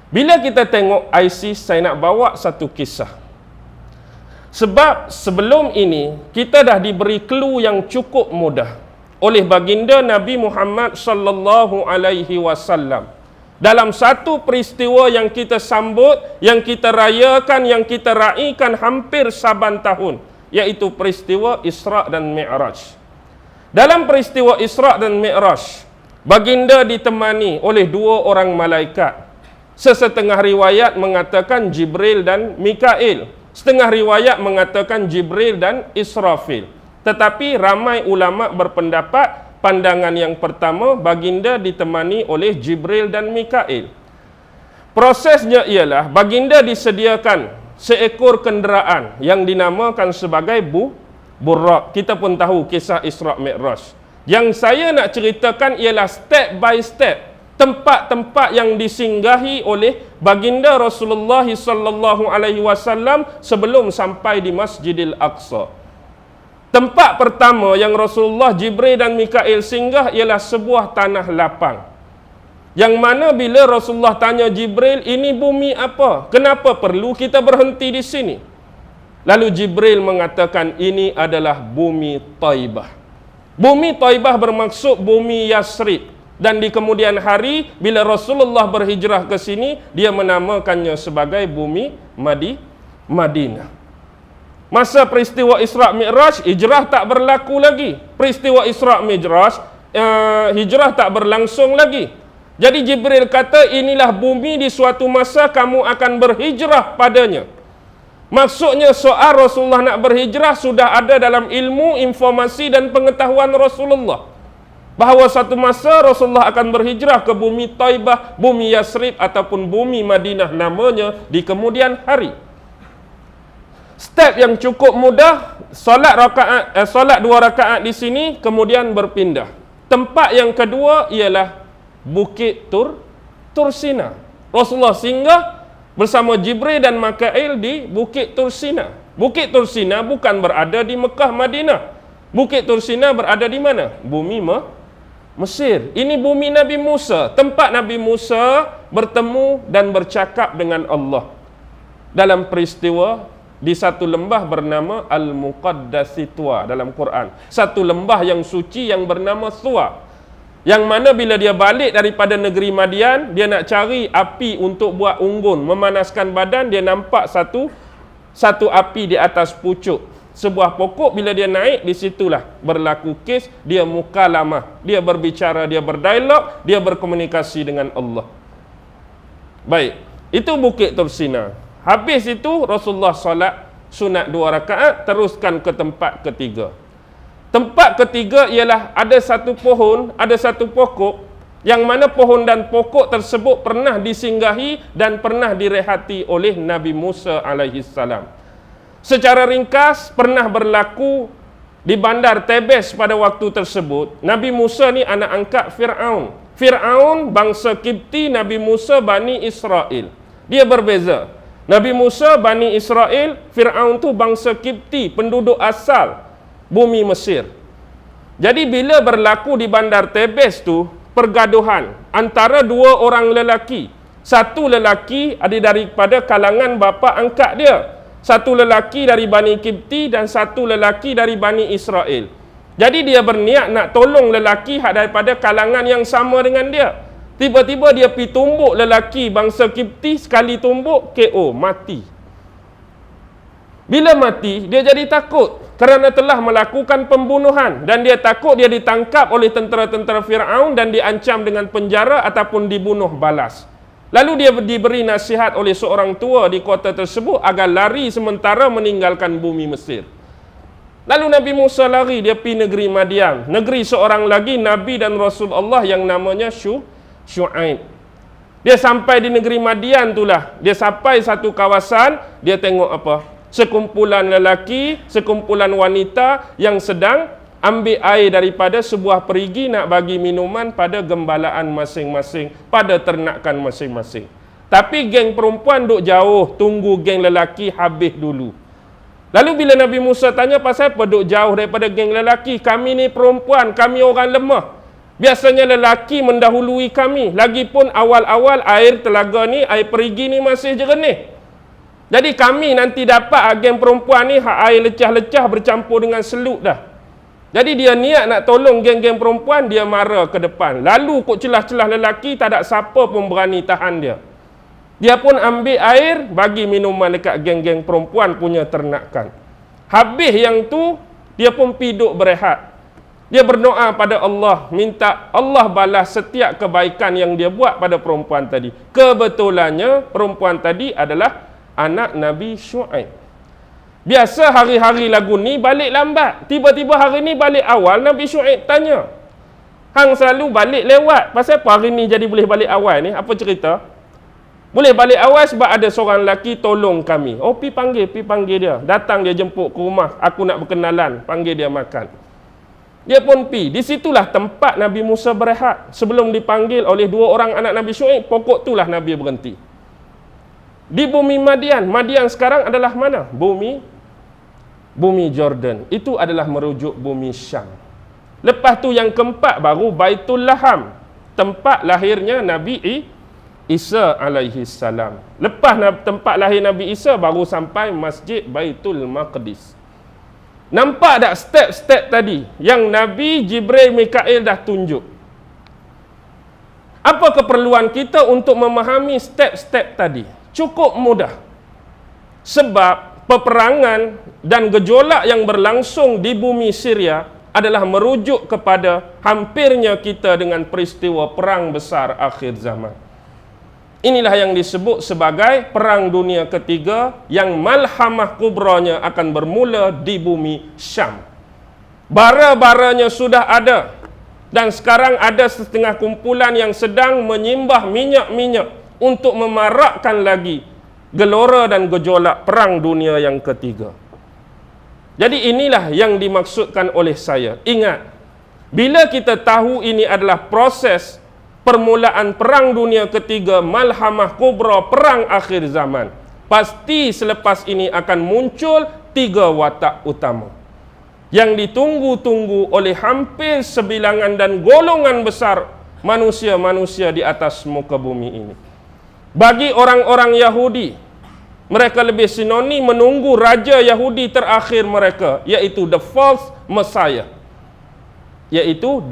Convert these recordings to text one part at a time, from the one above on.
Bila kita tengok ISIS, saya nak bawa satu kisah. Sebab sebelum ini, kita dah diberi clue yang cukup mudah oleh baginda Nabi Muhammad sallallahu alaihi wasallam. Dalam satu peristiwa yang kita sambut, yang kita rayakan, yang kita raikan hampir saban tahun, iaitu peristiwa Isra' dan Mi'raj. Dalam peristiwa Isra' dan Mi'raj, baginda ditemani oleh dua orang malaikat. Sesetengah riwayat mengatakan Jibril dan Mikail. Setengah riwayat mengatakan Jibril dan Israfil. Tetapi ramai ulama berpendapat pandangan yang pertama, baginda ditemani oleh Jibril dan Mikail. Prosesnya ialah baginda disediakan seekor kenderaan yang dinamakan sebagai Buraq. Kita pun tahu kisah Isra' Mi'raj. Yang saya nak ceritakan ialah step by step tempat-tempat yang disinggahi oleh baginda Rasulullah sallallahu alaihi wasallam sebelum sampai di Masjidil Aqsa. Tempat pertama yang Rasulullah, Jibril dan Mikail singgah ialah sebuah tanah lapang. Yang mana bila Rasulullah tanya Jibril, ini bumi apa? Kenapa perlu kita berhenti di sini? Lalu Jibril mengatakan, ini adalah bumi Taibah. Bumi Taibah bermaksud bumi Yasrib. Dan di kemudian hari, bila Rasulullah berhijrah ke sini, dia menamakannya sebagai bumi Madinah. Masa peristiwa Isra' Mi'raj, hijrah tak berlaku lagi. Peristiwa Isra' Mi'raj, hijrah tak berlangsung lagi. Jadi Jibril kata, inilah bumi di suatu masa kamu akan berhijrah padanya. Maksudnya soal Rasulullah nak berhijrah sudah ada dalam ilmu, informasi dan pengetahuan Rasulullah. Bahawa satu masa Rasulullah akan berhijrah ke bumi Taibah, bumi Yasrib ataupun bumi Madinah namanya di kemudian hari. Step yang cukup mudah, solat 2 rakaat di sini kemudian berpindah. Tempat yang kedua ialah Bukit Tursina. Rasulullah singgah bersama Jibril dan Mikail di Bukit Tursina. Bukit Tursina bukan berada di Mekah, Madinah. Bukit Tursina berada di mana? Bumi Mesir. Ini bumi Nabi Musa. Tempat Nabi Musa bertemu dan bercakap dengan Allah. Dalam peristiwa di satu lembah bernama Al-Muqaddasi Tuwa dalam Quran. Satu lembah yang suci yang bernama Tuwa. Yang mana bila dia balik daripada negeri Madian, dia nak cari api untuk buat unggun, memanaskan badan, dia nampak satu api di atas pucuk sebuah pokok. Bila dia naik, di situlah berlaku kes, dia mukalamah, dia berbicara, dia berdialog, dia berkomunikasi dengan Allah. Baik, itu Bukit Tursina. Habis itu Rasulullah solat sunat 2 rakaat, teruskan ke tempat ketiga. Tempat ketiga ialah ada satu pohon, ada satu pokok, yang mana pohon dan pokok tersebut pernah disinggahi dan pernah direhati oleh Nabi Musa alaihi salam. Secara ringkas, pernah berlaku di bandar Tebes pada waktu tersebut. Nabi Musa ni anak angkat Fir'aun. Fir'aun bangsa Kipti, Nabi Musa Bani Israel. Dia berbeza. Nabi Musa Bani Israel, Fir'aun tu bangsa Kipti, penduduk asal bumi Mesir. Jadi bila berlaku di bandar Tebes tu, pergaduhan antara 2 orang lelaki. Satu lelaki ada daripada kalangan bapa angkat dia. Satu lelaki dari Bani Kipti dan satu lelaki dari Bani Israel. Jadi dia berniat nak tolong lelaki daripada kalangan yang sama dengan dia. Tiba-tiba dia pergi tumbuk lelaki bangsa Kipti, sekali tumbuk, KO, mati. Bila mati, dia jadi takut kerana telah melakukan pembunuhan. Dan dia takut dia ditangkap oleh tentera-tentera Fir'aun dan diancam dengan penjara ataupun dibunuh balas. Lalu dia diberi nasihat oleh seorang tua di kota tersebut agar lari sementara meninggalkan bumi Mesir. Lalu Nabi Musa lari, dia pergi negeri Madian, negeri seorang lagi Nabi dan Rasul Allah yang namanya Syu'aib. Dia sampai di negeri Madian itulah, dia sampai satu kawasan, dia tengok apa? Sekumpulan lelaki, sekumpulan wanita yang sedang ambil air daripada sebuah perigi nak bagi minuman pada gembalaan masing-masing, pada ternakan masing-masing. Tapi geng perempuan duk jauh, tunggu geng lelaki habis dulu. Lalu bila Nabi Musa tanya, pasal apa duk jauh daripada geng lelaki? Kami ni perempuan, kami orang lemah. Biasanya lelaki mendahului kami. Lagipun awal-awal air telaga ni, air perigi ni masih jernih. Jadi kami nanti dapat geng perempuan ni air lecah-lecah bercampur dengan seluk dah. Jadi dia niat nak tolong geng-geng perempuan, dia mara ke depan. Lalu kok celah-celah lelaki, tak ada siapa pun berani tahan dia. Dia pun ambil air, bagi minuman dekat geng-geng perempuan punya ternakan. Habis yang tu, dia pun piduk berehat. Dia berdoa pada Allah, minta Allah balas setiap kebaikan yang dia buat pada perempuan tadi. Kebetulannya perempuan tadi adalah anak Nabi Syuaib. Biasa hari-hari lagu ni balik lambat. Tiba-tiba hari ni balik awal, Nabi Syuaib tanya. Hang selalu balik lewat. Pasal apa hari ni jadi boleh balik awal ni? Apa cerita? Boleh balik awal sebab ada seorang lelaki tolong kami. Oh, pi panggil dia. Datang dia jemput ke rumah. Aku nak berkenalan. Panggil dia makan. Dia pun pi. Di situlah tempat Nabi Musa berehat. Sebelum dipanggil oleh dua orang anak Nabi Syuaib, pokok itulah Nabi berhenti. Di bumi Madian. Madian sekarang adalah mana? Bumi Jordan. Itu adalah merujuk bumi Syam. Lepas tu yang keempat baru Baitul Laham. Tempat lahirnya Nabi Isa alaihi salam. Lepas tempat lahir Nabi Isa baru sampai Masjid Baitul Maqdis. Nampak tak step-step tadi yang Nabi Jibril Mikail dah tunjuk? Apa keperluan kita untuk memahami step-step tadi? Cukup mudah. Sebab peperangan dan gejolak yang berlangsung di bumi Syria adalah merujuk kepada hampirnya kita dengan peristiwa perang besar akhir zaman. Inilah yang disebut sebagai Perang Dunia Ketiga yang malhamah kubranya akan bermula di bumi Syam. Bara-baranya sudah ada. Dan sekarang ada setengah kumpulan yang sedang menyimbah minyak-minyak untuk memarakkan lagi gelora dan gejolak Perang Dunia yang Ketiga. Jadi inilah yang dimaksudkan oleh saya. Ingat, bila kita tahu ini adalah proses permulaan Perang Dunia Ketiga, malhamah kubra, perang akhir zaman, pasti selepas ini akan muncul tiga watak utama yang ditunggu-tunggu oleh hampir sebilangan dan golongan besar manusia-manusia di atas muka bumi ini. Bagi orang-orang Yahudi, mereka lebih sinonim menunggu raja Yahudi terakhir mereka, iaitu the false Messiah, iaitu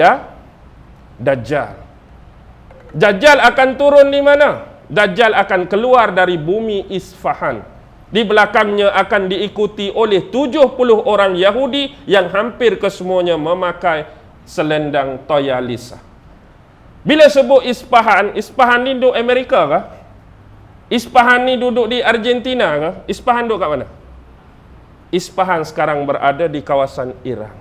Dajjal. Dajjal akan turun di mana? Dajjal akan keluar dari bumi Isfahan. Di belakangnya akan diikuti oleh 70 orang Yahudi yang hampir kesemuanya memakai selendang Toyalisa. Bila sebut Isfahan, Isfahan ni duduk Amerika kah? Isfahan ni duduk di Argentina kah? Isfahan duduk kat mana? Isfahan sekarang berada di kawasan Iran.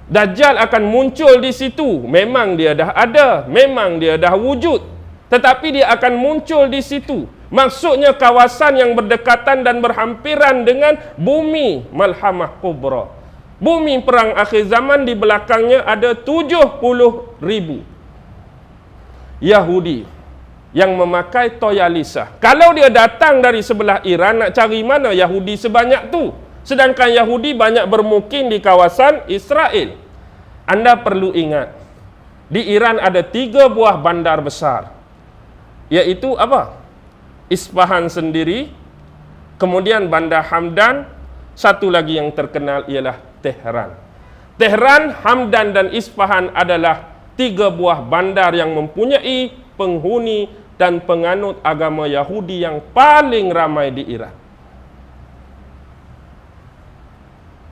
Dajjal akan muncul di situ. Memang dia dah ada, memang dia dah wujud. Tetapi dia akan muncul di situ. Maksudnya kawasan yang berdekatan dan berhampiran dengan bumi malhamah kubra. Bumi perang akhir zaman, di belakangnya ada 70,000 Yahudi yang memakai Toyalisa. Kalau dia datang dari sebelah Iran, nak cari mana Yahudi sebanyak tu? Sedangkan Yahudi banyak bermukim di kawasan Israel. Anda perlu ingat, di Iran ada 3 buah bandar besar. Iaitu apa? Isfahan sendiri, kemudian Bandar Hamdan, satu lagi yang terkenal ialah Tehran. Tehran, Hamdan dan Isfahan adalah 3 buah bandar yang mempunyai penghuni dan penganut agama Yahudi yang paling ramai di Iran.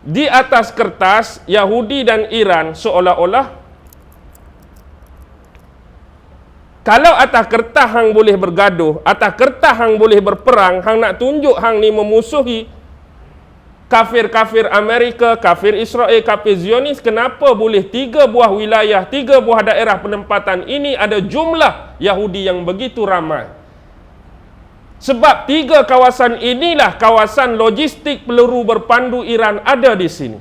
Di atas kertas, Yahudi dan Iran seolah-olah, kalau atas kertas hang boleh bergaduh, atas kertas hang boleh berperang, hang nak tunjuk hang ni memusuhi kafir-kafir Amerika, kafir Israel, kafir Zionis, kenapa boleh 3 buah wilayah, 3 buah daerah penempatan ini ada jumlah Yahudi yang begitu ramai? Sebab 3 kawasan inilah kawasan logistik peluru berpandu Iran ada di sini.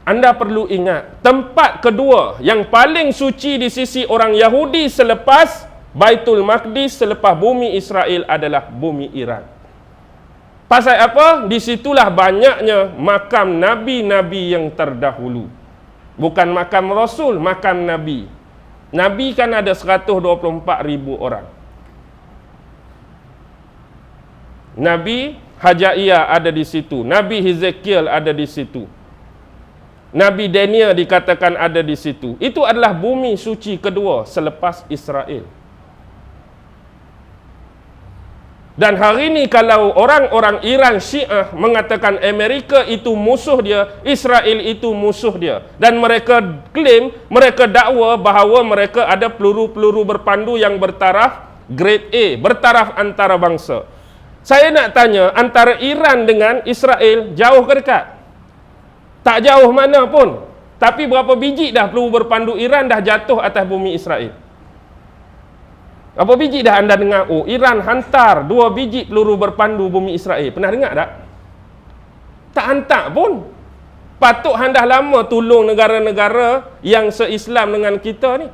Anda perlu ingat, tempat kedua yang paling suci di sisi orang Yahudi selepas Baitul Maqdis, selepas bumi Israel adalah bumi Iran. Pasal apa? Disitulah banyaknya makam nabi-nabi yang terdahulu. Bukan makam Rasul, makam Nabi. Nabi kan ada 124,000 orang. Nabi Hajaiyah ada di situ. Nabi Hezekiel ada di situ. Nabi Daniel dikatakan ada di situ. Itu adalah bumi suci kedua selepas Israel. Dan hari ini kalau orang-orang Iran Syiah mengatakan Amerika itu musuh dia, Israel itu musuh dia, dan mereka klaim, mereka dakwa bahawa mereka ada peluru-peluru berpandu yang bertaraf grade A, bertaraf antarabangsa. Saya nak tanya, antara Iran dengan Israel jauh ke dekat? Tak jauh mana pun. Tapi berapa biji dah peluru berpandu Iran dah jatuh atas bumi Israel? Apa biji dah anda dengar? Oh, Iran hantar 2 biji peluru berpandu bumi Israel. Pernah dengar tak? Tak hantar pun. Patut anda lama tolong negara-negara yang se-Islam dengan kita ni.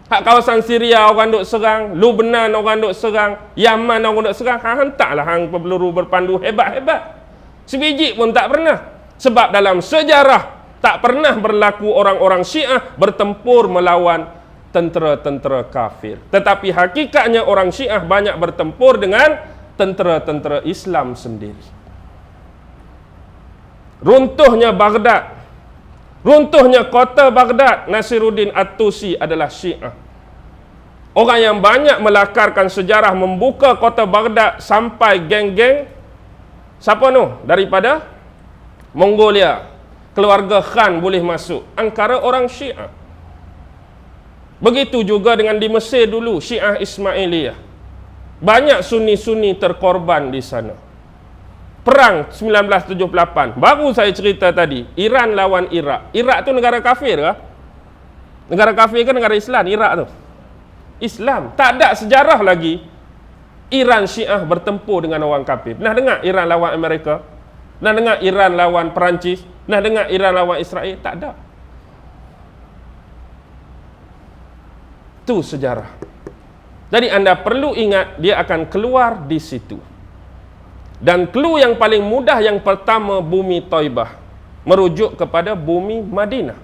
Hak kawasan Syria orang duk serang, Lebanon orang duk serang, Yaman orang duk serang, hantarlah hang peluru berpandu hebat-hebat. Sebiji pun tak pernah. Sebab dalam sejarah tak pernah berlaku orang-orang Syiah bertempur melawan tentera-tentera kafir. Tetapi hakikatnya orang Syiah banyak bertempur dengan tentera-tentera Islam sendiri. Runtuhnya Baghdad, runtuhnya kota Baghdad, Nasiruddin At-Tusi adalah Syiah. Orang yang banyak melakarkan sejarah membuka kota Baghdad sampai geng-geng siapa tu? Daripada Mongolia. Keluarga Khan boleh masuk. Angkara orang Syiah. Begitu juga dengan di Mesir dulu, Syiah Ismailiyah. Banyak Sunni-Sunni terkorban di sana. Perang 1978. Baru saya cerita tadi, Iran lawan Iraq. Iraq tu negara kafir ke? Negara kafir ke negara Islam? Iraq tu Islam. Tak ada sejarah lagi Iran Syiah bertempur dengan orang kafir. Pernah dengar Iran lawan Amerika? Pernah dengar Iran lawan Perancis? Pernah dengar Iran lawan Israel? Tak ada. Itu sejarah. Jadi anda perlu ingat dia akan keluar di situ. Dan clue yang paling mudah yang pertama bumi Taibah merujuk kepada bumi Madinah.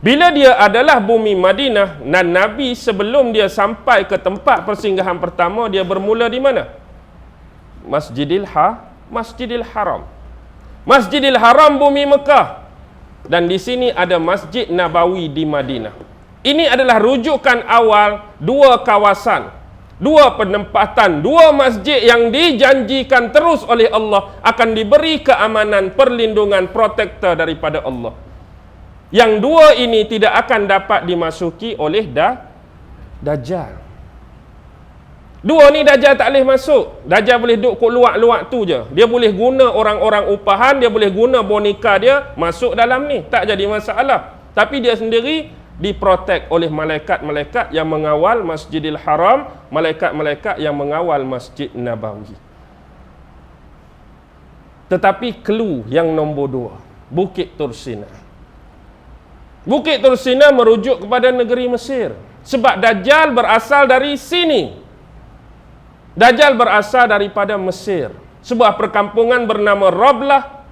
Bila dia adalah bumi Madinah dan Nabi sebelum dia sampai ke tempat persinggahan pertama dia bermula di mana? Masjidil Haram. Masjidil Haram bumi Mekah. Dan di sini ada Masjid Nabawi di Madinah. Ini adalah rujukan awal 2 kawasan, 2 penempatan, 2 masjid yang dijanjikan terus oleh Allah akan diberi keamanan, perlindungan, protektor daripada Allah. Yang 2 ini tidak akan dapat dimasuki oleh Dajjal. 2 ni Dajjal tak boleh masuk. Dajjal boleh duduk kat luar-luar tu je. Dia boleh guna orang-orang upahan, dia boleh guna boneka dia masuk dalam ni. Tak jadi masalah. Tapi dia sendiri diprotek oleh malaikat-malaikat yang mengawal Masjidil Haram, malaikat-malaikat yang mengawal Masjid Nabawi. Tetapi clue yang nombor 2, Bukit Tursina. Bukit Tursina merujuk kepada negeri Mesir. Sebab Dajjal berasal dari sini. Dajjal berasal daripada Mesir. Sebuah perkampungan bernama Rablah,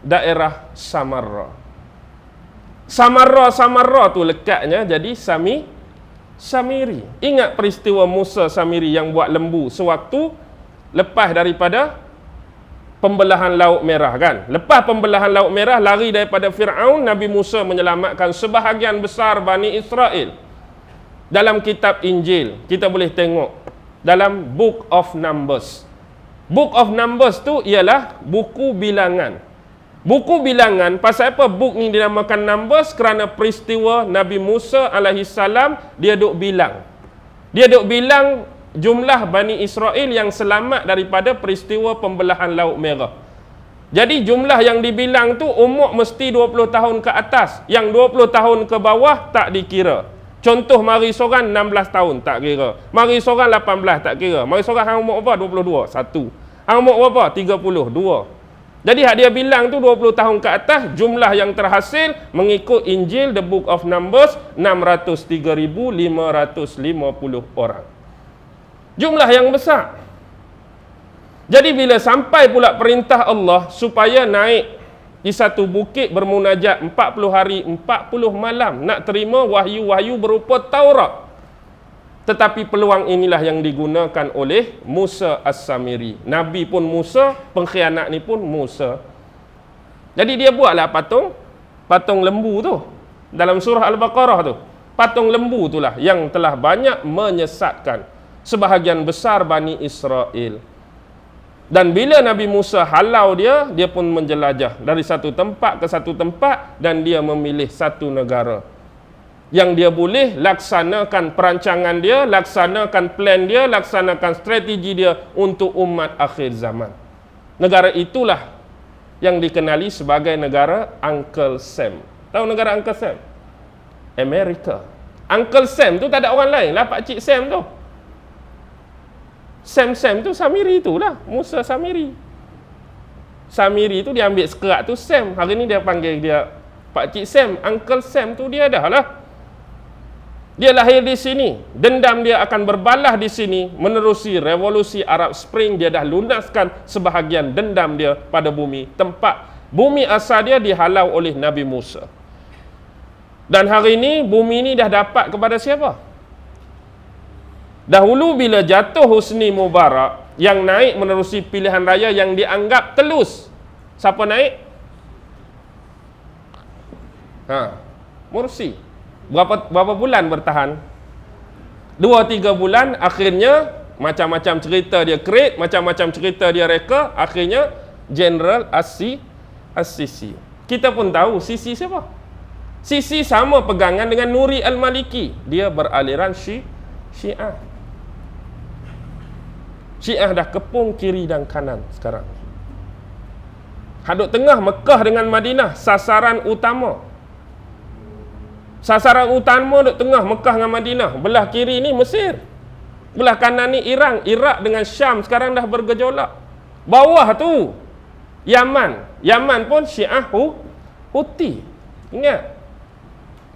daerah Samarra. Samarra tu lekatnya jadi Samiri. Ingat peristiwa Musa Samiri yang buat lembu sewaktu lepas daripada pembelahan Laut Merah kan? Lepas pembelahan Laut Merah lari daripada Fir'aun, Nabi Musa menyelamatkan sebahagian besar Bani Israel. Dalam kitab Injil kita boleh tengok dalam Book of Numbers. Book of Numbers tu ialah buku bilangan. Buku bilangan, pasal apa book ni dinamakan Numbers? Kerana peristiwa Nabi Musa alaihissalam dia duk bilang. Dia duk bilang jumlah Bani Israel yang selamat daripada peristiwa pembelahan Laut Merah. Jadi jumlah yang dibilang tu umur mesti 20 tahun ke atas. Yang 20 tahun ke bawah tak dikira. Contoh mari seorang 16 tahun tak kira. Mari seorang 18 tak kira. Mari seorang hang umur berapa? 22. 1. Hang umur berapa? 30. 2. Jadi hak dia bilang tu 20 tahun ke atas, jumlah yang terhasil mengikut Injil The Book of Numbers 603,550 orang. Jumlah yang besar. Jadi bila sampai pula perintah Allah supaya naik di satu bukit bermunajat 40 hari 40 malam nak terima wahyu-wahyu berupa Taurat. Tetapi peluang inilah yang digunakan oleh Musa As-Samiri. Nabi pun Musa, pengkhianat ni pun Musa. Jadi dia buatlah patung lembu tu dalam surah Al-Baqarah tu. Patung lembu itulah yang telah banyak menyesatkan sebahagian besar Bani Israel. Dan bila Nabi Musa halau dia pun menjelajah dari satu tempat ke satu tempat dan dia memilih satu negara yang dia boleh laksanakan perancangan dia, laksanakan plan dia, laksanakan strategi dia untuk umat akhir zaman. Negara itulah yang dikenali sebagai negara Uncle Sam. Tahu negara Uncle Sam? Amerika. Uncle Sam tu tak ada orang lain lah, Pakcik Sam tu. Sam tu Samiri itulah, Musa Samiri. Samiri tu dia ambil sekerat tu Sam. Hari ni dia panggil dia Pakcik Sam, Uncle Sam tu dia dah lah. Dia lahir di sini, dendam dia akan berbalah di sini. Menerusi revolusi Arab Spring, dia dah lunaskan sebahagian dendam dia pada bumi. Tempat bumi asal dia dihalau oleh Nabi Musa. Dan hari ini bumi ni dah dapat kepada siapa? Dahulu bila jatuh Husni Mubarak, yang naik menerusi pilihan raya yang dianggap telus. Siapa naik? Mursi. Berapa bulan bertahan? 2-3 bulan, akhirnya macam-macam cerita dia create, macam-macam cerita dia reka, akhirnya General As-Sisi. Kita pun tahu Sisi siapa? Sisi sama pegangan dengan Nuri Al-Maliki. Dia beraliran Syiah. Syiah dah kepung kiri dan kanan sekarang. Hadut tengah Mekah dengan Madinah, sasaran utama. Sasaran utama duk tengah Mekah dengan Madinah. Belah kiri ni Mesir. Belah kanan ni Iran. Iraq dengan Syam sekarang dah bergejolak. Bawah tu Yaman. Yaman pun Syiah Houthi. Ingat.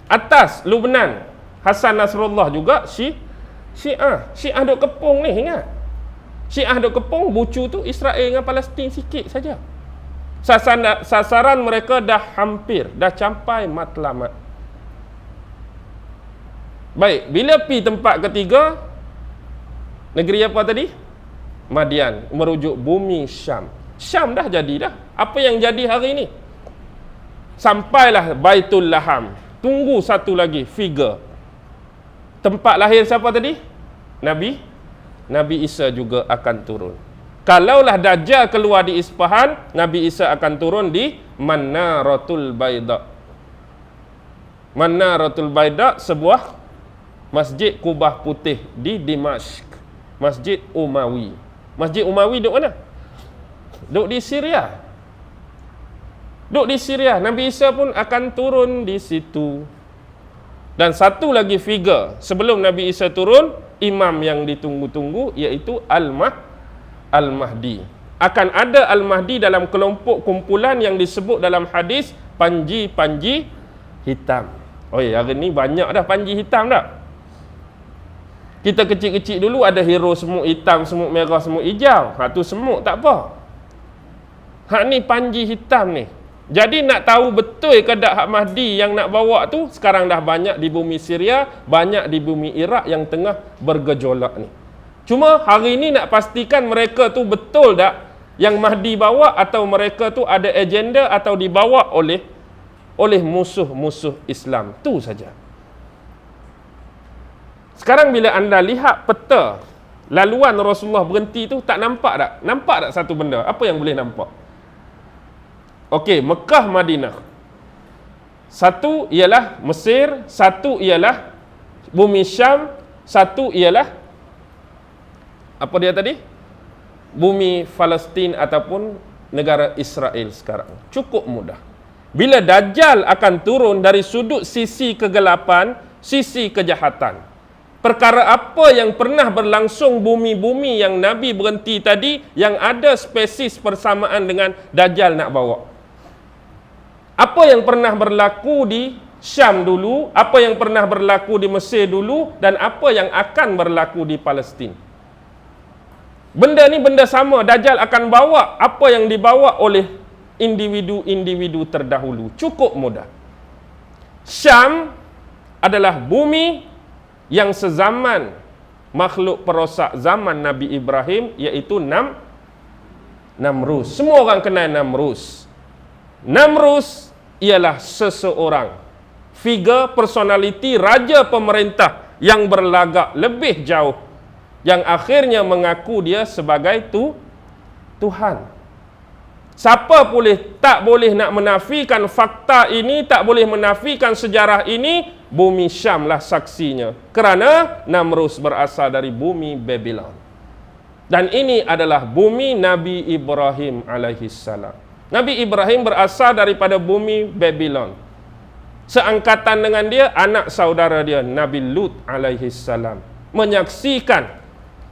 Atas Lubnan Hasan Nasrullah juga Syiah. Syiah duk kepung ni, ingat. Syiah duk kepung, bucu tu Israel dengan Palestin sikit saja. Sasaran mereka dah hampir, dah capai matlamat. Baik, bila pi tempat ketiga, negeri apa tadi? Madian, merujuk bumi Syam. Syam dah jadi dah. Apa yang jadi hari ini? Sampailah Baitul Laham. Tunggu satu lagi figure. Tempat lahir siapa tadi? Nabi Isa juga akan turun. Kalaulah Dajjal keluar di Isfahan, Nabi Isa akan turun di Manaratul Baida. Manaratul Baida sebuah masjid kubah putih di Dimashq. Masjid Umawi. Masjid Umawi duduk mana? Duduk di Syria. Duduk di Syria. Nabi Isa pun akan turun di situ. Dan satu lagi figure sebelum Nabi Isa turun, imam yang ditunggu-tunggu, iaitu Al-Mahdi. Akan ada Al-Mahdi dalam kelompok kumpulan yang disebut dalam hadis panji-panji hitam. Hari ni banyak dah panji hitam dah. Kita kecil-kecil dulu ada hero semut hitam, semut merah, semut hijau. Tu semut tak apa. Ni panji hitam ni. Jadi nak tahu betul ke tak Hak Mahdi yang nak bawa tu, sekarang dah banyak di bumi Syria, banyak di bumi Iraq yang tengah bergejolak ni. Cuma hari ni nak pastikan mereka tu betul tak yang Mahdi bawa, atau mereka tu ada agenda atau dibawa oleh musuh-musuh Islam. Tu saja. Sekarang bila anda lihat peta laluan Rasulullah berhenti tu, tak nampak tak? Nampak tak satu benda? Apa yang boleh nampak? Okey, Mekah, Madinah. Satu ialah Mesir, satu ialah bumi Syam, satu ialah apa dia tadi? Bumi Palestin ataupun negara Israel sekarang. Cukup mudah. Bila Dajjal akan turun dari sudut sisi kegelapan, sisi kejahatan. Perkara apa yang pernah berlangsung bumi-bumi yang Nabi berhenti tadi, yang ada spesies persamaan dengan Dajjal nak bawa. Apa yang pernah berlaku di Syam dulu, apa yang pernah berlaku di Mesir dulu, dan apa yang akan berlaku di Palestin. Benda ni benda sama. Dajjal akan bawa apa yang dibawa oleh individu-individu terdahulu. Cukup mudah. Syam adalah bumi yang sezaman makhluk perosak zaman Nabi Ibrahim, iaitu Namrus. Semua orang kenal Namrus. Namrus ialah seseorang figure personality, raja pemerintah yang berlagak lebih jauh, yang akhirnya mengaku dia sebagai Tuhan. Siapa tak boleh nak menafikan fakta ini, tak boleh menafikan sejarah ini. Bumi Syam lah saksinya, kerana Namrus berasal dari bumi Babylon. Dan ini adalah bumi Nabi Ibrahim alaihissalam. Nabi Ibrahim berasal daripada bumi Babylon. Seangkatan dengan dia, anak saudara dia, Nabi Lut alaihissalam, menyaksikan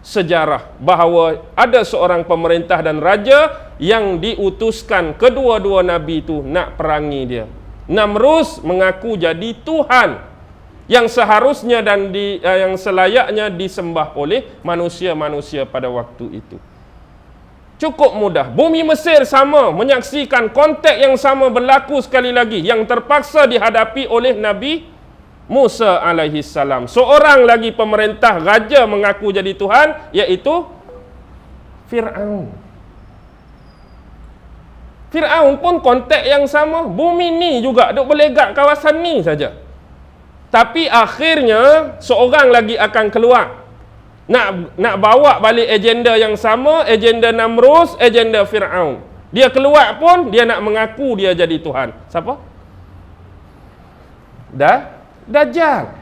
sejarah bahawa ada seorang pemerintah dan raja yang diutuskan kedua-dua Nabi itu nak perangi dia. Namrus mengaku jadi Tuhan yang seharusnya dan yang selayaknya disembah oleh manusia-manusia pada waktu itu. Cukup mudah. Bumi Mesir sama, menyaksikan konteks yang sama berlaku sekali lagi, yang terpaksa dihadapi oleh Nabi Musa alaihissalam. Seorang lagi pemerintah raja mengaku jadi Tuhan, iaitu Fir'aun. Fir'aun pun konteks yang sama. Bumi ni juga duk berlegak kawasan ni saja. Tapi akhirnya seorang lagi akan keluar nak bawa balik agenda yang sama, agenda Namrus, agenda Fir'aun. Dia keluar pun dia nak mengaku dia jadi Tuhan. Siapa? Dajjal.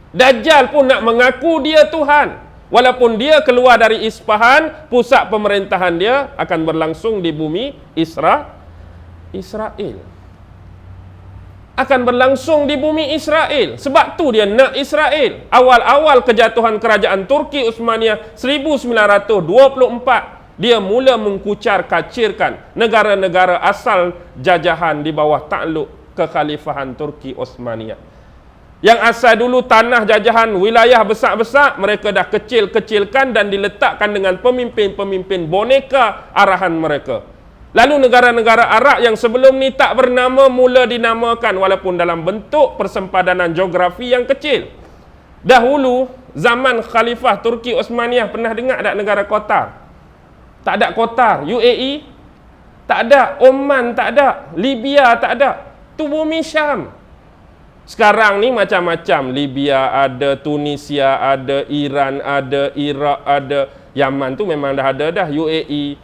Dajjal pun nak mengaku dia Tuhan. Walaupun dia keluar dari Isfahan, pusat pemerintahan dia akan berlangsung di bumi Israel. Akan berlangsung di bumi Israel. Sebab tu dia nak Israel. Awal-awal kejatuhan kerajaan Turki Uthmaniyah 1924, dia mula mengkucar-kacirkan negara-negara asal jajahan di bawah takluk kekhalifahan Turki Uthmaniyah. Yang asal dulu tanah jajahan, wilayah besar-besar, mereka dah kecil-kecilkan dan diletakkan dengan pemimpin-pemimpin boneka arahan mereka. Lalu negara-negara Arab yang sebelum ni tak bernama mula dinamakan, walaupun dalam bentuk persempadanan geografi yang kecil. Dahulu, zaman Khalifah Turki Uthmaniyah, pernah dengar tak negara Qatar? Tak ada Qatar. UAE? Tak ada. Oman tak ada. Libya tak ada. Tu bumi Syam. Sekarang ni macam-macam. Libya ada, Tunisia ada, Iran ada, Iraq ada. Yaman tu memang dah ada dah. UAE,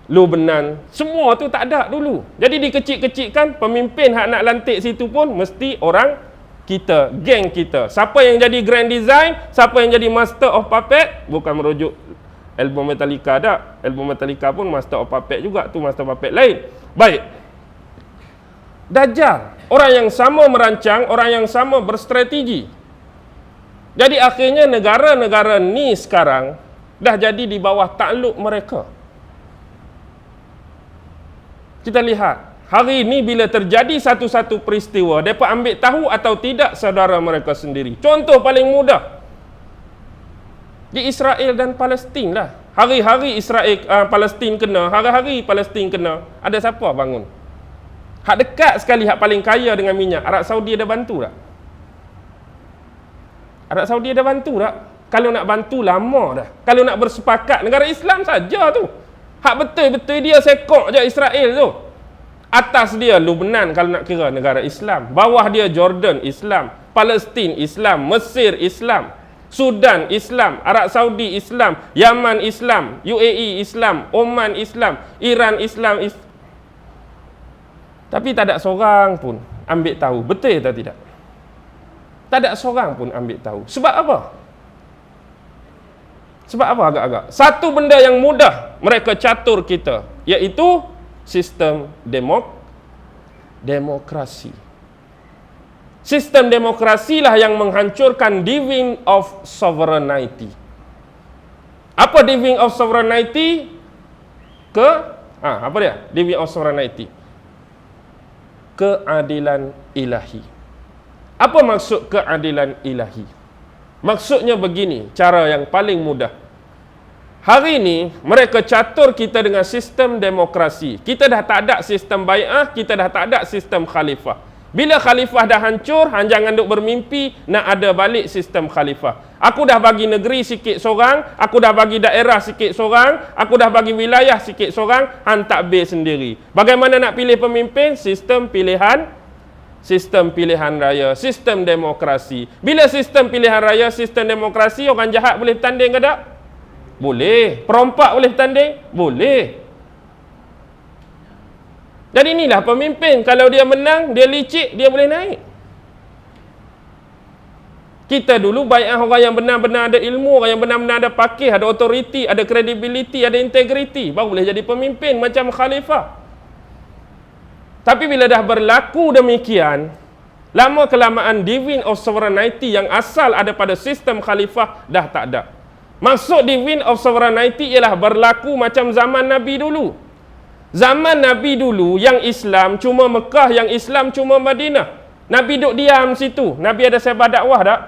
Lebanon, semua tu tak ada dulu. Jadi dikecil-kecilkan, pemimpin hak nak lantik situ pun mesti orang kita, geng kita. Siapa yang jadi grand design, siapa yang jadi master of puppet, bukan merujuk album Metallica dah. Album Metallica pun master of puppet juga, tu master puppet lain. Baik. Dajjal, orang yang sama merancang, orang yang sama berstrategi. Jadi akhirnya negara-negara ni sekarang dah jadi di bawah takluk mereka. Kita lihat, hari ini bila terjadi satu-satu peristiwa, mereka ambil tahu atau tidak saudara mereka sendiri. Contoh paling mudah, di Israel dan Palestin lah. Hari-hari Palestin kena, hari-hari Palestin kena. Ada siapa bangun? Hak dekat sekali, hak paling kaya dengan minyak, Arab Saudi ada bantu tak? Arab Saudi ada bantu tak? Kalau nak bantu lama dah. Kalau nak bersepakat, negara Islam saja tu. Hak betul-betul dia sekok je Israel tu. Atas dia Lebanon kalau nak kira negara Islam. Bawah dia Jordan Islam, Palestin Islam, Mesir Islam, Sudan Islam, Arab Saudi Islam, Yaman Islam, UAE Islam, Oman Islam, Iran Islam. Tapi tak ada seorang pun ambil tahu. Betul atau tidak? Tak ada seorang pun ambil tahu. Sebab apa? Sebab apa agak-agak? Satu benda yang mudah mereka catur kita, iaitu sistem demokrasi. Sistem demokrasi lah yang menghancurkan divine of sovereignty. Apa divine of sovereignty? Apa dia? Divine of sovereignty. Keadilan ilahi. Apa maksud keadilan ilahi? Maksudnya begini, cara yang paling mudah. Hari ini mereka catur kita dengan sistem demokrasi. Kita dah tak ada sistem bai'ah, kita dah tak ada sistem khalifah. Bila khalifah dah hancur, hang jangan duk bermimpi nak ada balik sistem khalifah. Aku dah bagi negeri sikit sorang, aku dah bagi daerah sikit sorang, aku dah bagi wilayah sikit sorang, hang takbir sendiri. Bagaimana nak pilih pemimpin? Sistem pilihan raya, sistem demokrasi. Bila sistem pilihan raya, sistem demokrasi, orang jahat boleh bertanding ke tak? Boleh. Perompak boleh bertanding? Boleh. Jadi inilah pemimpin. Kalau dia menang, dia licik, dia boleh naik. Kita dulu bai'ah orang yang benar-benar ada ilmu, orang yang benar-benar ada pakih, ada authority, ada credibility, ada integrity, baru boleh jadi pemimpin macam khalifah. Tapi bila dah berlaku demikian, lama kelamaan divine of sovereignty yang asal ada pada sistem khalifah dah tak ada. Maksud divine of sovereignty ialah berlaku macam zaman Nabi dulu. Zaman Nabi dulu yang Islam cuma Mekah, yang Islam cuma Madinah. Nabi duduk diam situ. Nabi ada sebar dakwah tak?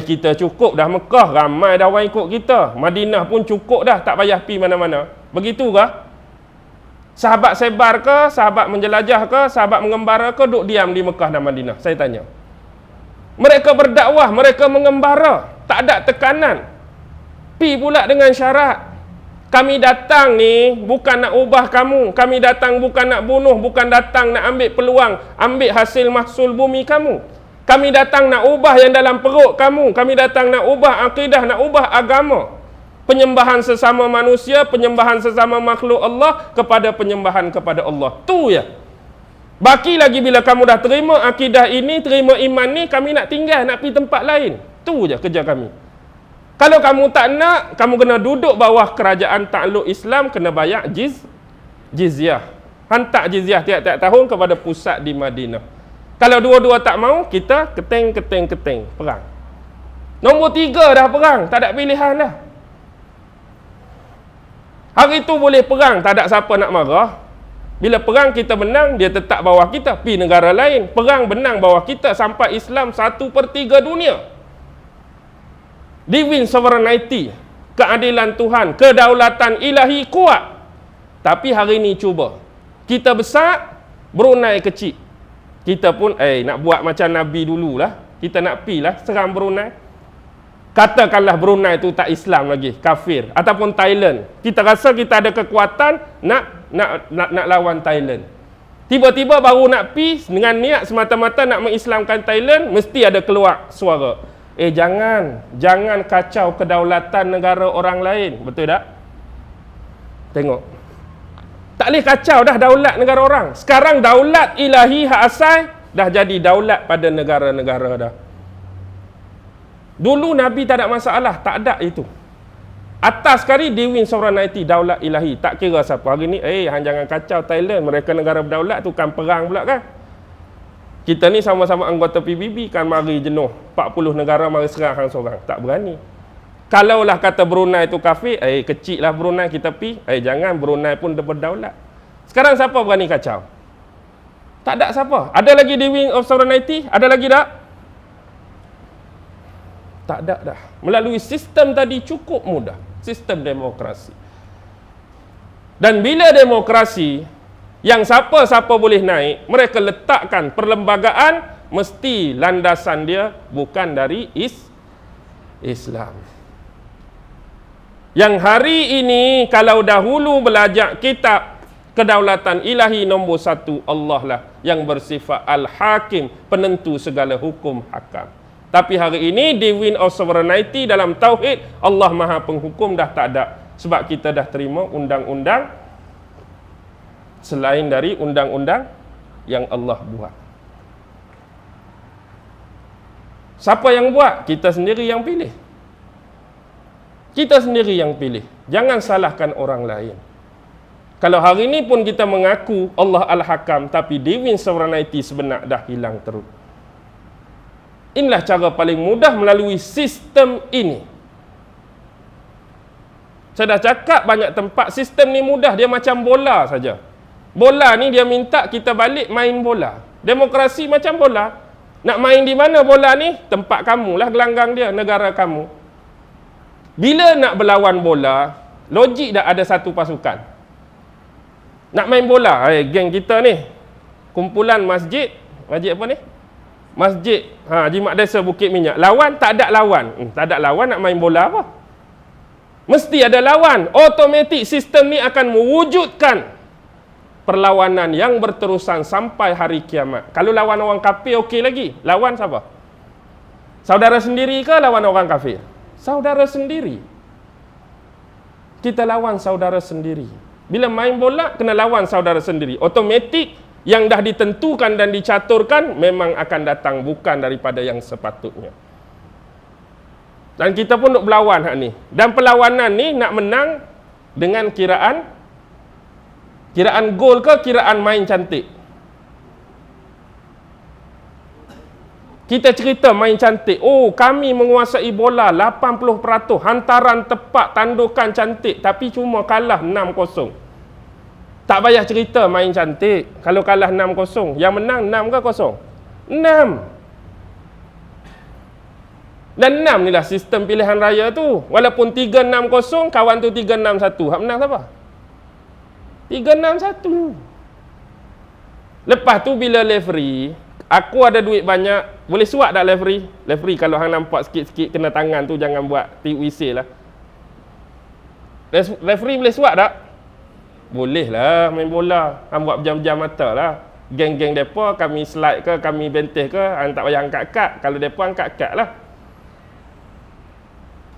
Kita cukup dah Mekah, ramai dah orang ikut kita. Madinah pun cukup dah, tak payah pi mana-mana. Begitu ke? Sahabat sebar ke, sahabat menjelajah ke, sahabat mengembara ke, duduk diam di Mekah dan Madinah? Saya tanya. Mereka berdakwah, mereka mengembara, tak ada tekanan. Pi pula dengan syarat. Kami datang ni bukan nak ubah kamu, kami datang bukan nak bunuh, bukan datang nak ambil peluang, ambil hasil mahsul bumi kamu. Kami datang nak ubah yang dalam perut kamu, kami datang nak ubah akidah, nak ubah agama. Penyembahan sesama manusia, penyembahan sesama makhluk Allah kepada penyembahan kepada Allah. Tu ya. Baki lagi bila kamu dah terima akidah ini, terima iman ni, kami nak tinggal, nak pergi tempat lain. Tu je kerja kami. Kalau kamu tak nak, kamu kena duduk bawah kerajaan takluk Islam, kena bayar jizyah. Hantar jizyah tiap-tiap tahun kepada pusat di Madinah. Kalau dua-dua tak mau, kita keteng, perang. Nombor 3 dah perang, tak ada pilihan dah. Hari tu boleh perang, tak ada siapa nak marah. Bila perang kita menang, dia tetap bawah kita, pi negara lain. Perang benang bawah kita sampai Islam 1/3 dunia. Divine sovereignty, keadilan Tuhan, kedaulatan ilahi kuat. Tapi hari ni cuba. Kita besar, Brunei kecil. Kita pun nak buat macam Nabi dululah. Kita nak pi lah serang Brunei. Katakanlah Brunei tu tak Islam lagi, kafir, ataupun Thailand. Kita rasa kita ada kekuatan nak lawan Thailand. Tiba-tiba baru nak pi dengan niat semata-mata nak mengislamkan Thailand, mesti ada keluar suara. Jangan kacau kedaulatan negara orang lain. Betul tak? Tengok. Tak boleh kacau dah daulat negara orang. Sekarang daulat ilahi hak asal dah jadi daulat pada negara-negara dah. Dulu Nabi tak ada masalah, tak ada itu. Atas sekali divine sovereignty, daulat ilahi, tak kira siapa. Hari ni, hang jangan kacau Thailand, mereka negara berdaulat tu kan perang pula kan. Kita ni sama-sama anggota PBB kan mari jenuh. 40 negara mari serang hang seorang. Tak berani. Kalaulah kata Brunei tu kafir, kecil lah Brunei kita pi. Jangan, Brunei pun berdaulat. Sekarang siapa berani kacau? Tak ada siapa. Ada lagi divine of sovereignty? Ada lagi tak? Tak ada dah. Melalui sistem tadi cukup mudah. Sistem demokrasi. Dan bila demokrasi, yang siapa-siapa boleh naik, mereka letakkan perlembagaan, mesti landasan dia bukan dari Islam. Yang hari ini, kalau dahulu belajar kitab kedaulatan ilahi nombor 1, Allah lah yang bersifat Al-Hakim, penentu segala hukum hakam. Tapi hari ini, divine of sovereignty dalam Tauhid, Allah Maha Penghukum dah tak ada. Sebab kita dah terima undang-undang selain dari undang-undang yang Allah buat. Siapa yang buat? Kita sendiri yang pilih. Kita sendiri yang pilih. Jangan salahkan orang lain. Kalau hari ini pun kita mengaku Allah Al-Hakam, tapi divine sovereignty sebenar dah hilang terus. Inilah cara paling mudah melalui sistem ini. Saya dah cakap banyak tempat, sistem ni mudah, dia macam bola saja. Bola ni dia minta kita balik main bola. Demokrasi macam bola. Nak main di mana bola ni? Tempat kamu lah, gelanggang dia, negara kamu. Bila nak berlawan bola, logik dah ada satu pasukan. Nak main bola, geng kita ni, kumpulan masjid apa ni? Masjid Jimat Desa Bukit Minyak. Lawan tak ada lawan. Tak ada lawan nak main bola apa? Mesti ada lawan. Automatik sistem ni akan mewujudkan perlawanan yang berterusan sampai hari kiamat. Kalau lawan orang kafir okey lagi. Lawan siapa? Saudara sendiri ke lawan orang kafir? Saudara sendiri. Kita lawan saudara sendiri. Bila main bola kena lawan saudara sendiri. Automatik yang dah ditentukan dan dicaturkan memang akan datang, bukan daripada yang sepatutnya. Dan kita pun nak berlawan hak ni. Dan perlawanan ni nak menang dengan kiraan gol ke kiraan main cantik? Kita cerita main cantik. Oh, kami menguasai bola 80%. Hantaran tepat, tandukan cantik. Tapi cuma kalah 6-0. Tak payah cerita main cantik. Kalau kalah 6-0, yang menang 6 ke 0? 6. Dan 6 ni lah sistem pilihan raya tu. Walaupun 3-6-0, kawan tu 3-6-1. Hak menang siapa? 3-6-1. Lepas tu bila referee, aku ada duit banyak, boleh suap tak referee? Referee kalau hang nampak sikit-sikit kena tangan tu jangan buat TWC lah. Referee boleh suap tak? Boleh lah main bola. Hang buat berjam-jam mata lah. Geng-geng depa kami slide ke, kami benteh ke, hang tak payah angkat-angkat. Kalau depa angkat-angkat lah.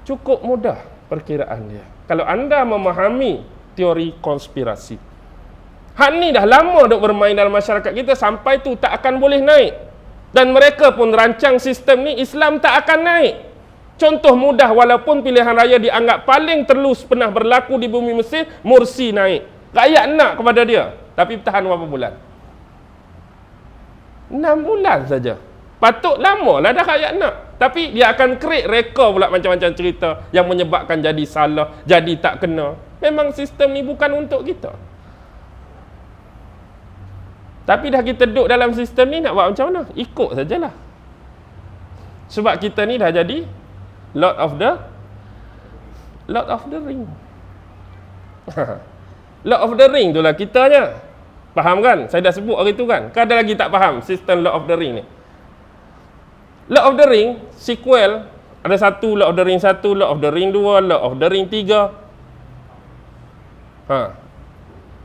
Cukup mudah perkiraan dia. Kalau anda memahami teori konspirasi. Hak ni dah lama duk bermain dalam masyarakat kita, sampai tu tak akan boleh naik. Dan mereka pun rancang sistem ni, Islam tak akan naik. Contoh mudah, walaupun pilihan raya dianggap paling terlus pernah berlaku di bumi Mesir, Morsi naik. Rakyat nak kepada dia. Tapi bertahan berapa bulan? 6 bulan saja. Patut lama lah dah rakyat nak. Tapi dia akan create rekod pula macam-macam cerita yang menyebabkan jadi salah, jadi tak kena. Memang sistem ni bukan untuk kita. Tapi dah kita duduk dalam sistem ni, nak buat macam mana? Ikut sajalah. Sebab kita ni dah jadi Lord of the Ring. Lord of the Ring tu lah kitanya. Faham kan? Saya dah sebut hari tu kan? Kan ada lagi tak faham sistem Lord of the Ring ni? Lord of the Ring, sequel, ada satu Lord of the Ring 1, Lord of the Ring 2, Lord of the Ring 3.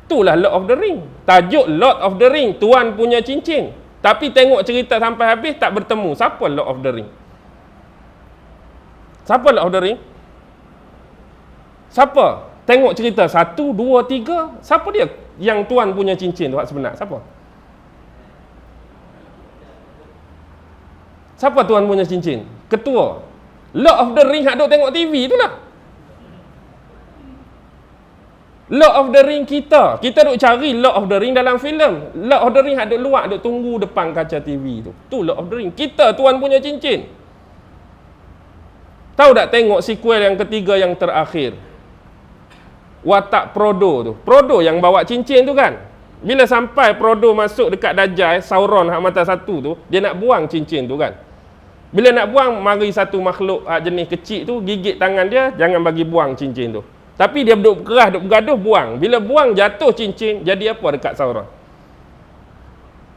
Itulah Lord of the Ring. Tajuk Lord of the Ring, Tuan punya cincin. Tapi tengok cerita sampai habis tak bertemu. Siapa Lord of the Ring? Siapa Lord of the Ring? Siapa? Tengok cerita 1, 2, 3. Siapa dia yang Tuan punya cincin tu sebenar? Siapa? Siapa Tuan punya cincin? Ketua. Lord of the Ring hak duk tengok TV tu lah. Lord of the Ring kita duk cari Lord of the Ring dalam filem. Lord of the Ring hak duk luar, duk tunggu depan kaca TV tu. Tu Lord of the Ring. Kita Tuan punya cincin. Tahu tak tengok sequel yang ketiga yang terakhir? Watak Frodo tu. Frodo yang bawa cincin tu kan? Bila sampai Frodo masuk dekat Dajjal, Sauron hak mata satu tu, dia nak buang cincin tu kan? Bila nak buang, mari satu makhluk jenis kecil tu gigit tangan dia, jangan bagi buang cincin tu. Tapi dia duduk kerah, duduk bergaduh, buang. Bila buang, jatuh cincin, jadi apa dekat Sauron?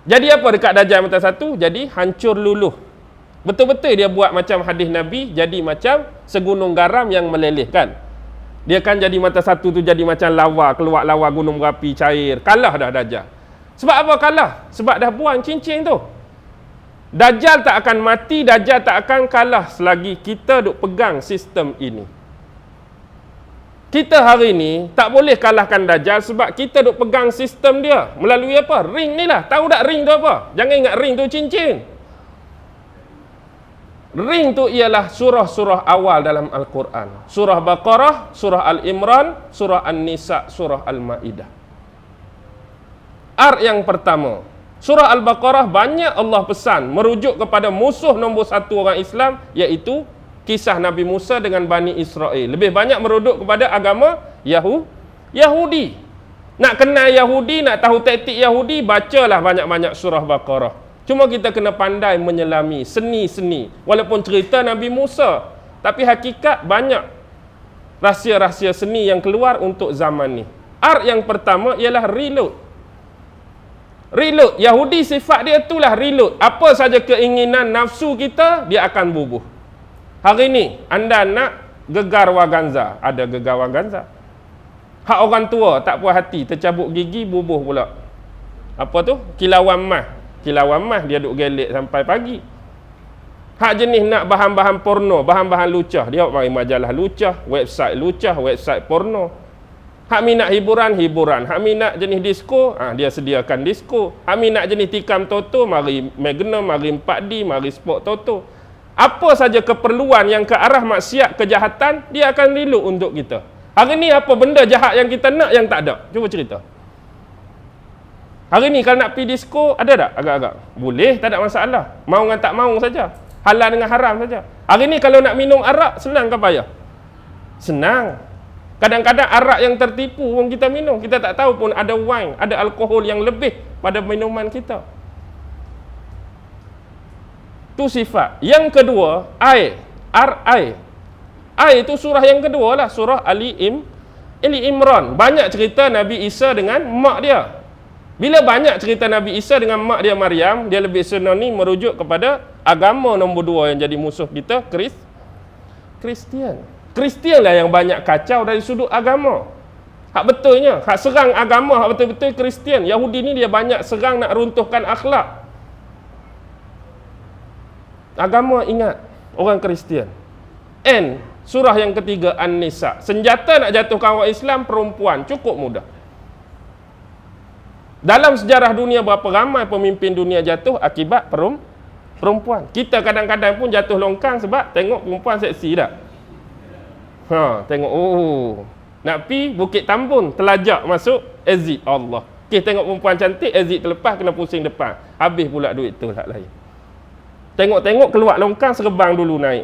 Jadi apa dekat Dajjal mata satu? Jadi hancur luluh. Betul-betul dia buat macam hadis Nabi, jadi macam segunung garam yang meleleh kan? Dia kan jadi mata satu tu jadi macam lawa, keluar lawa gunung berapi cair. Kalah dah Dajjal. Sebab apa kalah? Sebab dah buang cincin tu. Dajjal tak akan mati, Dajjal tak akan kalah selagi kita duk pegang sistem ini. Kita hari ni tak boleh kalahkan Dajjal sebab kita duk pegang sistem dia. Melalui apa? Ring ni lah. Tahu tak ring tu apa? Jangan ingat ring tu cincin. Ring tu ialah surah-surah awal dalam Al-Quran. Surah Baqarah, Surah Al-Imran, Surah An-Nisa, Surah Al-Ma'idah. Ark yang pertama, Surah Al-Baqarah banyak Allah pesan merujuk kepada musuh nombor satu orang Islam, iaitu kisah Nabi Musa dengan Bani Israel. Lebih banyak merujuk kepada agama Yahudi. Nak kenal Yahudi, nak tahu taktik Yahudi, bacalah banyak-banyak surah Baqarah. Cuma kita kena pandai menyelami seni-seni. Walaupun cerita Nabi Musa, tapi hakikat banyak rahsia-rahsia seni yang keluar untuk zaman ni. Art yang pertama ialah reload. Reload. Yahudi sifat dia itulah reload. Apa saja keinginan nafsu kita, dia akan bubuh. Hari ni, anda nak gegar waganza. Ada gegar waganza. Hak orang tua, tak puas hati, tercabut gigi, bubuh pula. Apa tu? Kilauan mah. Kilauan mah, dia duk gelek sampai pagi. Hak jenis nak bahan-bahan porno, bahan-bahan lucah, dia mari majalah lucah, website porno. Hak minat hiburan. Hak minat jenis disko, dia sediakan disko. Hak minat jenis tikam toto, mari Magnum, mari 4D, mari Sport Toto. Apa saja keperluan yang ke arah maksiat, kejahatan, dia akan reload untuk kita. Hari ni apa benda jahat yang kita nak yang tak ada? Cuba cerita. Hari ni kalau nak pergi disko, ada tak? Agak-agak. Boleh, tak ada masalah. Mau dengan tak mau saja. Halal dengan haram saja. Hari ni kalau nak minum arak, senang ke payah? Senang. Kadang-kadang arak yang tertipu pun kita minum. Kita tak tahu pun ada wine, ada alkohol yang lebih pada minuman kita. Tu sifat. Yang kedua, air. Air. Air itu surah yang kedua lah. Surah Ali Imran. Banyak cerita Nabi Isa dengan mak dia. Bila banyak cerita Nabi Isa dengan mak dia Maryam, dia lebih sinonim merujuk kepada agama nombor 2 yang jadi musuh kita, Kristian. Kristian lah yang banyak kacau dari sudut agama. Hak betulnya, hak serang agama, hak betul-betul Kristian. Yahudi ni dia banyak serang nak runtuhkan akhlak. Agama ingat, orang Kristian. Surah yang ketiga An-Nisa. Senjata nak jatuhkan orang Islam, perempuan. Cukup mudah. Dalam sejarah dunia, berapa ramai pemimpin dunia jatuh akibat perempuan. Kita kadang-kadang pun jatuh longkang sebab tengok perempuan seksi tak? Tengok, nak pi Bukit Tambun, telajak masuk, exit Allah. Tengok perempuan cantik, exit terlepas, kena pusing depan. Habis pula duit tu hak lain. Tengok-tengok keluar longkang, serebang dulu naik.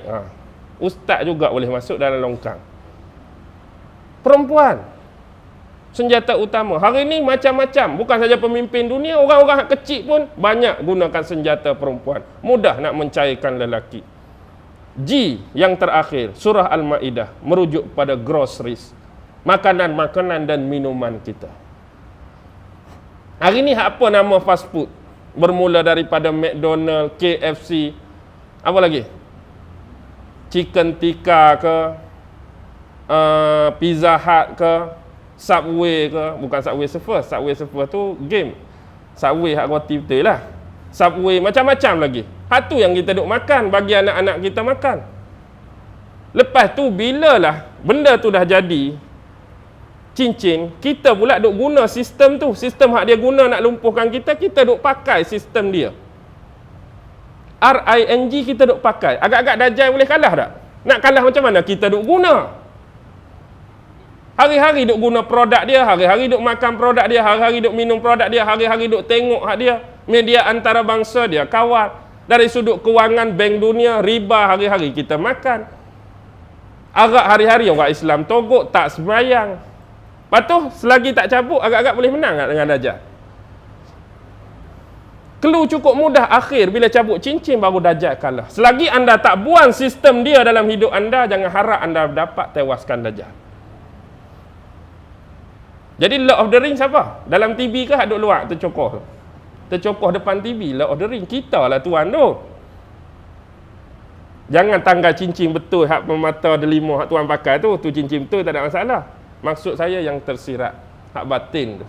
Ustaz juga boleh masuk dalam longkang. Perempuan senjata utama. Hari ini macam-macam. Bukan saja pemimpin dunia, orang-orang kecil pun banyak gunakan senjata perempuan. Mudah nak mencairkan lelaki. G yang terakhir, surah Al-Ma'idah, merujuk pada groceries. Makanan-makanan dan minuman kita. Hari ini apa nama fast food? Bermula daripada McDonald, KFC, apa lagi? Chicken tikka ke, Pizza Hut ke, Subway ke, bukan Subway Surfer tu game. Subway hak roti betul lah. Subway macam-macam lagi. Hak tu yang kita duk makan, bagi anak-anak kita makan. Lepas tu bilalah benda tu dah jadi cincin, kita pula duk guna sistem tu. Sistem hak dia guna nak lumpuhkan kita, kita duk pakai sistem dia. RING kita duk pakai. Agak-agak Dajjal boleh kalah tak? Nak kalah macam mana? Kita duk guna. Hari-hari duk guna produk dia, hari-hari duk makan produk dia, hari-hari duk minum produk dia, hari-hari duk tengok hak dia. Media antarabangsa dia kawal. Dari sudut kewangan bank dunia, riba hari-hari kita makan. Arak hari-hari orang Islam togok, tak sembahyang. Lepas tu, selagi tak cabut, agak-agak boleh menang tak dengan Dajjal? Clue cukup mudah, akhir bila cabut cincin baru Dajjal kalah. Selagi anda tak buang sistem dia dalam hidup anda, jangan harap anda dapat tewaskan Dajjal. Jadi Lord of the Ring siapa? Dalam TV ke duduk luar tercokoh? Tercokoh depan TV, Lord of the Ring. Kita lah tuan tu. Jangan tanggal cincin betul hak pemata delima hak tuan pakai tu cincin betul, tak ada masalah. Maksud saya yang tersirat, hak batin tu.